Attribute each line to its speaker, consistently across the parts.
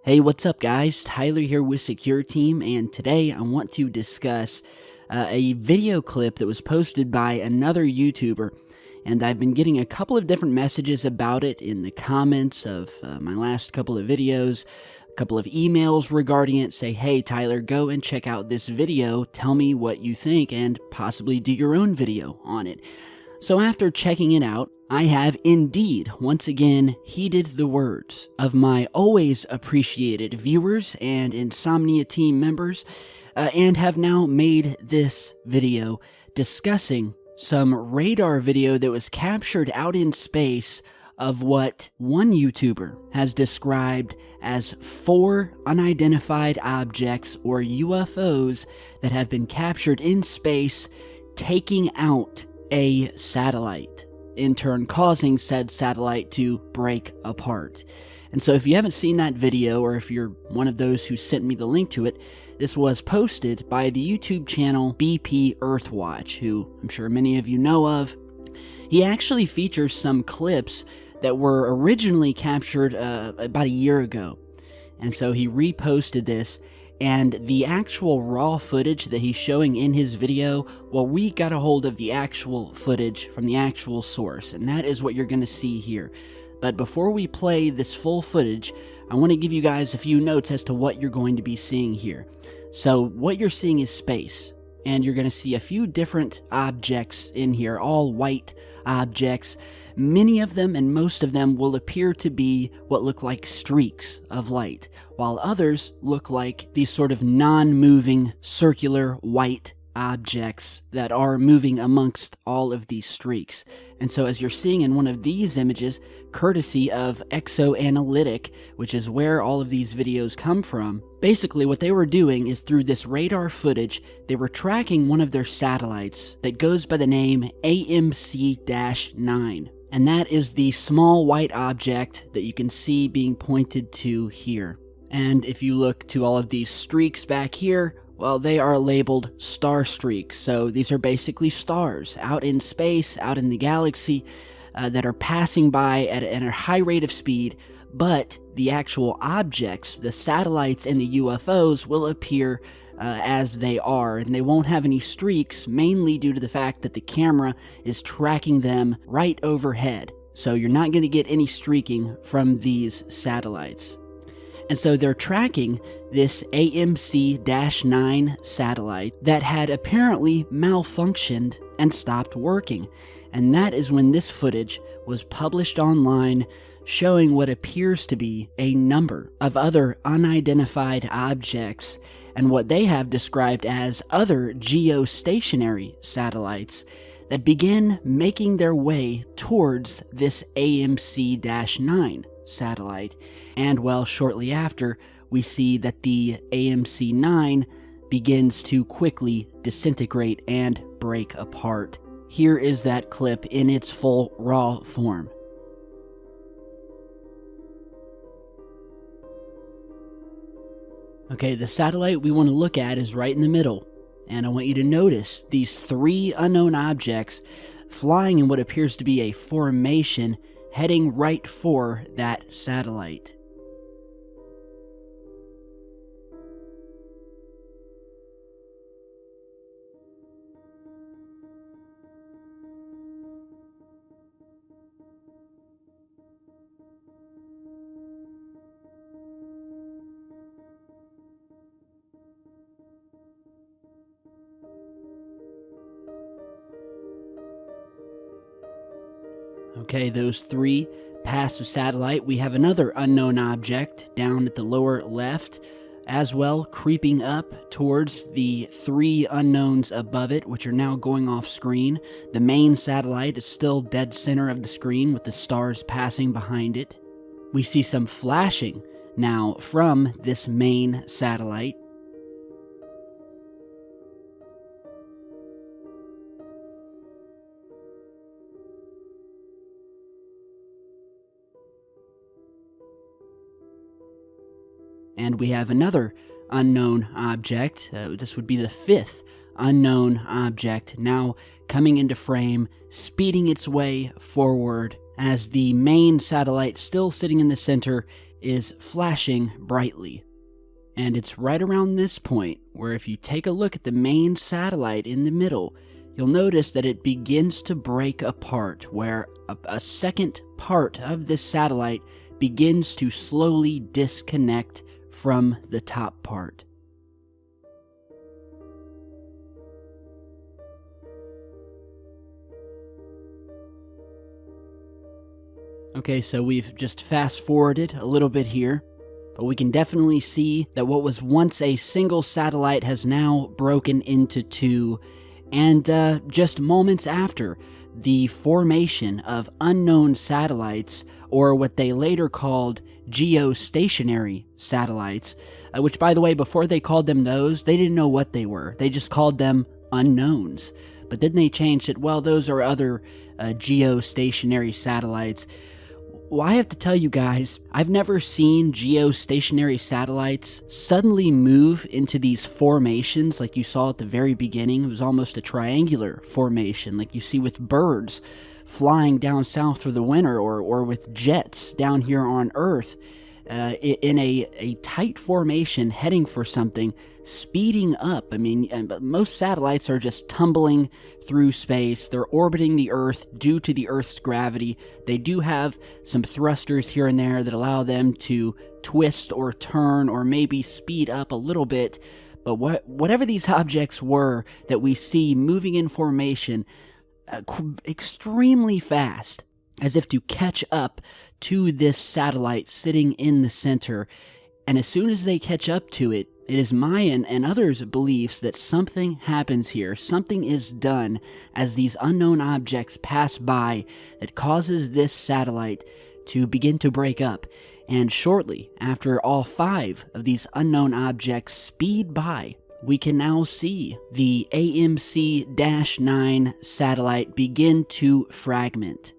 Speaker 1: Hey, what's up guys? Tyler here with Secure Team, and today I want to discuss a video clip that was posted by another YouTuber, and I've been getting a couple of different messages about it in the comments of my last couple of videos, a couple of emails regarding it, say, hey Tyler, go and check out this video, tell me what you think, and possibly do your own video on it. So after checking it out, I have indeed, once again, heeded the words of my always appreciated viewers and Insomnia team members, and have now made this video discussing some radar video that was captured out in space of what one YouTuber has described as 4 unidentified objects, or UFOs, that have been captured in space taking out a satellite, in turn causing said satellite to break apart. And so if you haven't seen that video, or if you're one of those who sent me the link to it, this was posted by the YouTube channel BP Earthwatch, who I'm sure many of you know of. He actually features some clips that were originally captured about a year ago. And so he reposted this, and the actual raw footage that he's showing in his video, well, we got a hold of the actual footage from the actual source, and that is what you're going to see here. But before we play this full footage, I want to give you guys a few notes as to what you're going to be seeing here. So what you're seeing is space, and you're going to see a few different objects in here, all white objects. Many of them, and most of them, will appear to be what look like streaks of light, while others look like these sort of non-moving circular white objects that are moving amongst all of these streaks. And so as you're seeing in one of these images, courtesy of Exoanalytic, which is where all of these videos come from, basically what they were doing is, through this radar footage, they were tracking one of their satellites that goes by the name AMC-9. And that is the small white object that you can see being pointed to here. And if you look to all of these streaks back here, well, they are labeled star streaks. So these are basically stars out in space, out in the galaxy, that are passing by at a high rate of speed, but the actual objects, the satellites and the UFOs, will appear as they are, and they won't have any streaks, mainly due to the fact that the camera is tracking them right overhead. So you're not going to get any streaking from these satellites. And so they're tracking this AMC-9 satellite that had apparently malfunctioned and stopped working. And that is when this footage was published online, showing what appears to be a number of other unidentified objects, and what they have described as other geostationary satellites that begin making their way towards this AMC-9 satellite. And well, shortly after, we see that the AMC-9 begins to quickly disintegrate and break apart. Here is that clip in its full raw form. Okay, the satellite we want to look at is right in the middle, and I want you to notice these 3 unknown objects flying in what appears to be a formation, heading right for that satellite. Okay, those 3 past the satellite. We have another unknown object down at the lower left, as well, creeping up towards the 3 unknowns above it, which are now going off screen. The main satellite is still dead center of the screen with the stars passing behind it. We see some flashing now from this main satellite. And we have another unknown object. This would be the 5th unknown object, now coming into frame, speeding its way forward as the main satellite, still sitting in the center, is flashing brightly. And it's right around this point where if you take a look at the main satellite in the middle, you'll notice that it begins to break apart, where a second part of this satellite begins to slowly disconnect from the top part. Okay, so we've just fast forwarded a little bit here, but we can definitely see that what was once a single satellite has now broken into two, and just moments after, the formation of unknown satellites, or what they later called geostationary satellites, which, by the way, before they called them those, they didn't know what they were. They just called them unknowns. But then they changed it, well, those are other geostationary satellites. Well, I have to tell you guys, I've never seen geostationary satellites suddenly move into these formations like you saw at the very beginning. It was almost a triangular formation like you see with birds flying down south for the winter, or with jets down here on Earth in a tight formation heading for something, speeding up. I mean, most satellites are just tumbling through space. They're orbiting the Earth due to the Earth's gravity. They do have some thrusters here and there that allow them to twist or turn or maybe speed up a little bit. But whatever these objects were that we see moving in formation extremely fast, as if to catch up to this satellite sitting in the center. And as soon as they catch up to it, it is my and others' beliefs that something happens here, something is done as these unknown objects pass by that causes this satellite to begin to break up. And shortly after all 5 of these unknown objects speed by, we can now see the AMC-9 satellite begin to fragment.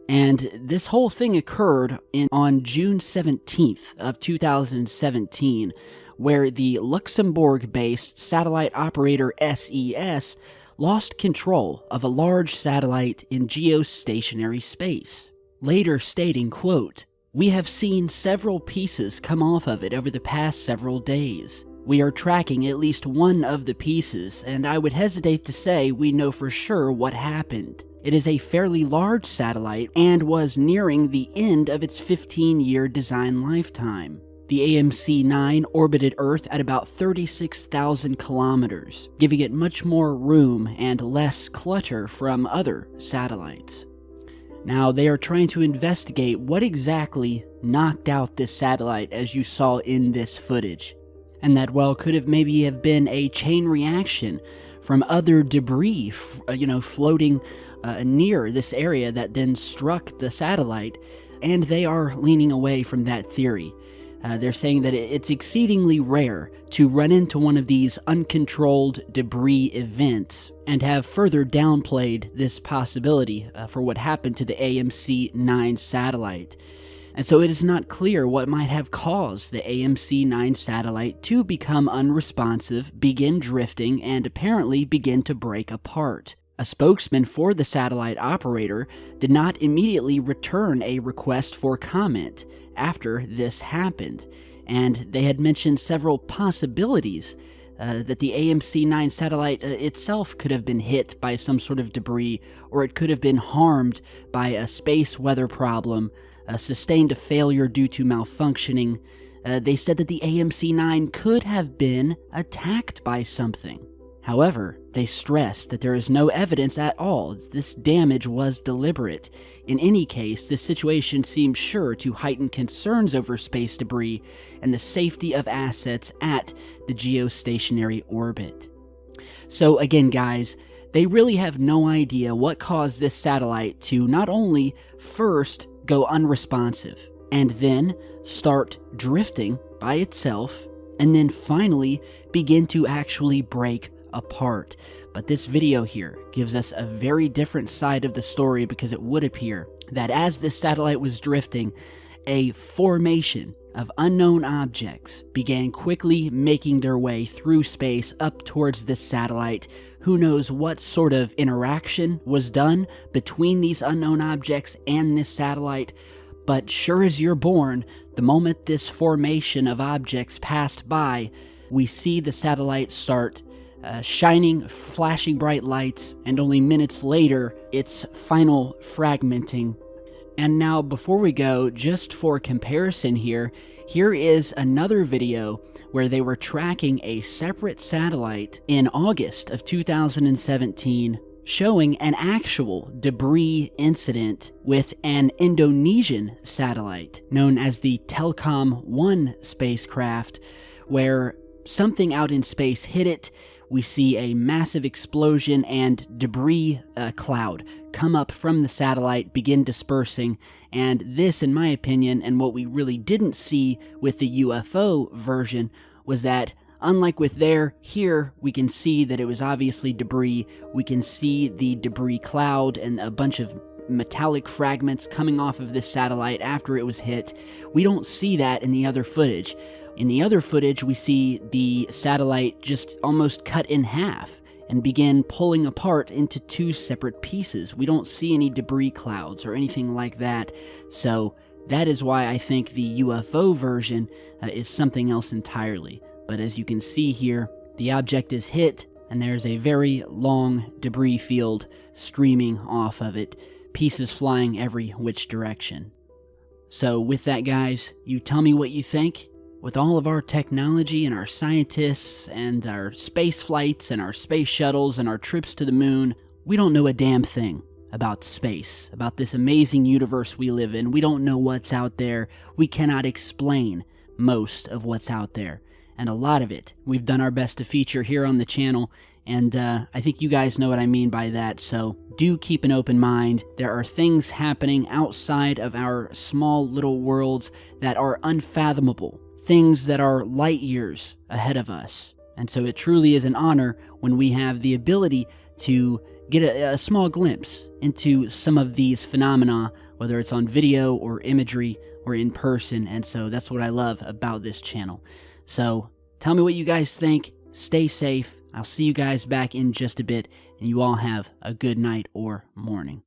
Speaker 1: And this whole thing occurred on June 17th of 2017, where the Luxembourg-based satellite operator SES lost control of a large satellite in geostationary space, later stating, quote, "We have seen several pieces come off of it over the past several days. We are tracking at least one of the pieces, and I would hesitate to say we know for sure what happened. It is a fairly large satellite and was nearing the end of its 15-year design lifetime. The AMC-9 orbited Earth at about 36,000 kilometers, giving it much more room and less clutter from other satellites." Now, they are trying to investigate what exactly knocked out this satellite, as you saw in this footage. And that, well, could have maybe been a chain reaction from other debris, floating near this area that then struck the satellite, and they are leaning away from that theory. They're saying that it's exceedingly rare to run into one of these uncontrolled debris events, and have further downplayed this possibility for what happened to the AMC-9 satellite. And so it is not clear what might have caused the AMC-9 satellite to become unresponsive, begin drifting, and apparently begin to break apart. A spokesman for the satellite operator did not immediately return a request for comment after this happened, and they had mentioned several possibilities that the AMC-9 satellite itself could have been hit by some sort of debris, or it could have been harmed by a space weather problem, sustained a failure due to malfunctioning. They said that the AMC-9 could have been attacked by something. However, they stressed that there is no evidence at all that this damage was deliberate. In any case, this situation seems sure to heighten concerns over space debris and the safety of assets at the geostationary orbit. So again, guys, they really have no idea what caused this satellite to not only first go unresponsive, and then start drifting by itself, and then finally begin to actually break apart. But this video here gives us a very different side of the story, because it would appear that as this satellite was drifting, a formation of unknown objects began quickly making their way through space up towards this satellite. Who knows what sort of interaction was done between these unknown objects and this satellite, But sure as you're born, the moment this formation of objects passed by, we see the satellite start shining, flashing bright lights, and only minutes later, its final fragmenting. And now, before we go, just for comparison here is another video where they were tracking a separate satellite in August of 2017, showing an actual debris incident with an Indonesian satellite known as the Telkom-1 spacecraft, where something out in space hit it. We see a massive explosion and debris cloud come up from the satellite, begin dispersing, and this, in my opinion, and what we really didn't see with the UFO version, was that unlike with here we can see that it was obviously debris. We can see the debris cloud and a bunch of metallic fragments coming off of this satellite after it was hit. We don't see that in the other footage. In the other footage, we see the satellite just almost cut in half and begin pulling apart into two separate pieces. We don't see any debris clouds or anything like that. So that is why I think the UFO version is something else entirely. But as you can see here, the object is hit, and there's a very long debris field streaming off of it, pieces flying every which direction. So with that, guys, you tell me what you think. With all of our technology and our scientists and our space flights and our space shuttles and our trips to the moon, we don't know a damn thing about space, about this amazing universe we live in. We don't know what's out there. We cannot explain most of what's out there. And a lot of it we've done our best to feature here on the channel, and I think you guys know what I mean by that, so do keep an open mind. There are things happening outside of our small little worlds that are unfathomable, things that are light years ahead of us. And so it truly is an honor when we have the ability to get a small glimpse into some of these phenomena, whether it's on video or imagery or in person, and so that's what I love about this channel. So tell me what you guys think. Stay safe. I'll see you guys back in just a bit, and you all have a good night or morning.